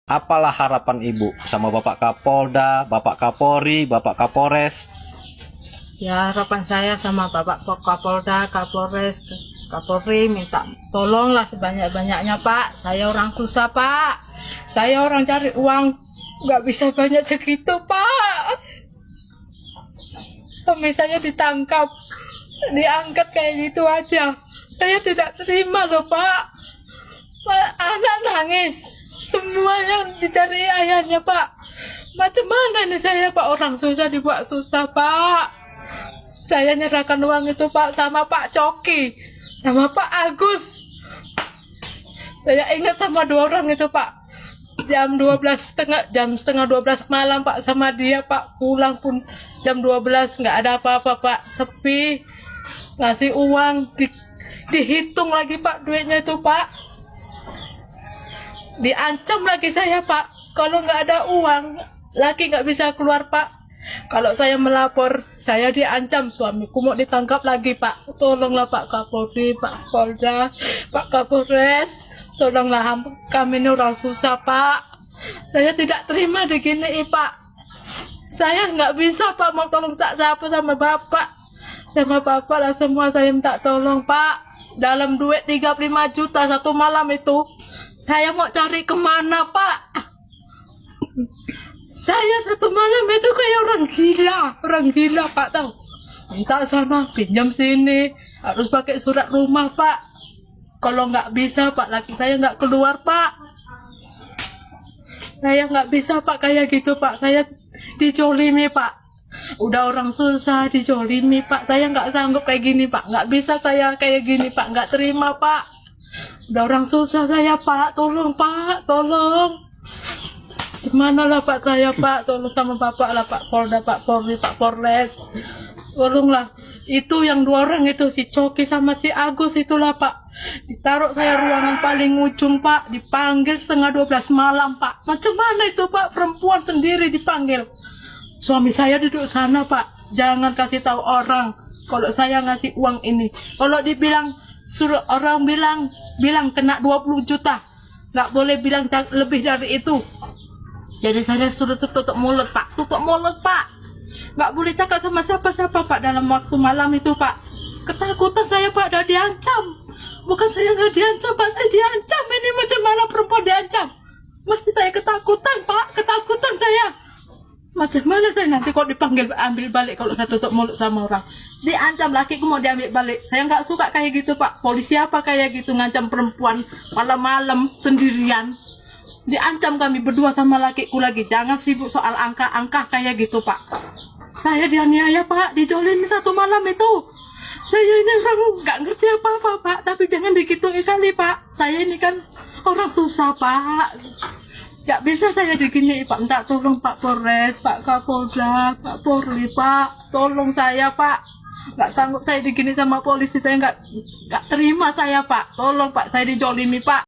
Apalah harapan Ibu sama Bapak Kapolda, Bapak Kapolri, Bapak Kapolres? Ya, harapan saya sama Bapak Kapolda, Kapolres, Kapolri minta tolonglah sebanyak-banyaknya Pak. Saya orang susah Pak. Saya orang cari uang nggak bisa banyak segitu Pak. Suami saya ditangkap, diangkat kayak gitu aja. Saya tidak terima loh Pak. Anak nangis, semuanya dicari ayahnya Pak. Macam mana nih saya Pak, orang susah dibuat susah Pak. Saya nyerahkan uang itu Pak sama Pak Coki, sama Pak Agus. Saya ingat sama dua orang itu Pak. Jam setengah 12 malam Pak sama dia Pak. Pulang pun jam 12 nggak ada apa-apa Pak. Sepi. Ngasih uang dihitung lagi Pak duitnya itu Pak. Diancam lagi saya Pak. Kalau nggak ada uang laki nggak bisa keluar Pak. Kalau saya melapor, saya diancam, suamiku mau ditangkap lagi Pak. Tolonglah Pak Kapolri, Pak Polda, Pak Kapolres. Tolonglah kami ini orang susah Pak. Saya tidak terima digini Pak. Saya nggak bisa Pak mau tolong siapa sama Bapak. Sama Bapak lah semua saya minta tolong Pak. Dalam duit 35 juta satu malam itu, saya mau cari kemana Pak? Saya satu malam itu kayak orang gila Pak tahu. Minta sana, pinjam sini, harus pakai surat rumah Pak. Kalau nggak bisa Pak, laki saya nggak keluar Pak. Saya nggak bisa Pak kayak gitu Pak. Saya dijolimi Pak. Udah orang susah dijolimi Pak. Saya nggak sanggup kayak gini Pak. Nggak bisa saya kayak gini Pak. Nggak terima Pak. Udah orang susah saya Pak. Tolong Pak, tolong. Gimana lah Pak saya Pak, tolong sama Bapak lah Pak Polda, Pak Polri, Pak Polres. Tolonglah. Itu yang dua orang itu, si Coki sama si Agus itulah Pak. Ditaruh saya ruangan paling ujung Pak, dipanggil setengah 12 malam Pak. Macam mana itu Pak, perempuan sendiri dipanggil. Suami saya duduk sana Pak. Jangan kasih tahu orang kalau saya ngasih uang ini. Kalau dibilang suruh orang bilang kena 20 juta. Nggak boleh bilang lebih dari itu. Jadi saya suruh tutup mulut Pak, tutup mulut Pak. Nggak boleh cakap sama siapa-siapa Pak dalam waktu malam itu Pak. Ketakutan saya Pak, udah diancam. Bukan saya nggak diancam Pak, saya diancam. Ini macam mana perempuan diancam? Mesti saya ketakutan Pak, ketakutan saya. Macam mana saya nanti kalau dipanggil ambil balik kalau saya tutup mulut sama orang. Diancam lakiku mau diambil balik. Saya nggak suka kayak gitu Pak. Polisi apa kayak gitu ngancam perempuan malam-malam sendirian. Diancam kami berdua sama lakiku lagi. Jangan sibuk soal angka-angka kayak gitu Pak. Saya dianiaya Pak, dijolimi satu malam itu. Saya ini orang nggak ngerti apa-apa Pak. Tapi jangan digituin kali Pak. Saya ini kan orang susah Pak. Nggak bisa saya digini Pak. Minta tolong Pak Polres, Pak Kapolda, Pak Polri Pak. Tolong saya Pak. Nggak sanggup saya digini sama polisi. Saya nggak terima saya Pak. Tolong Pak, saya dijolimi Pak.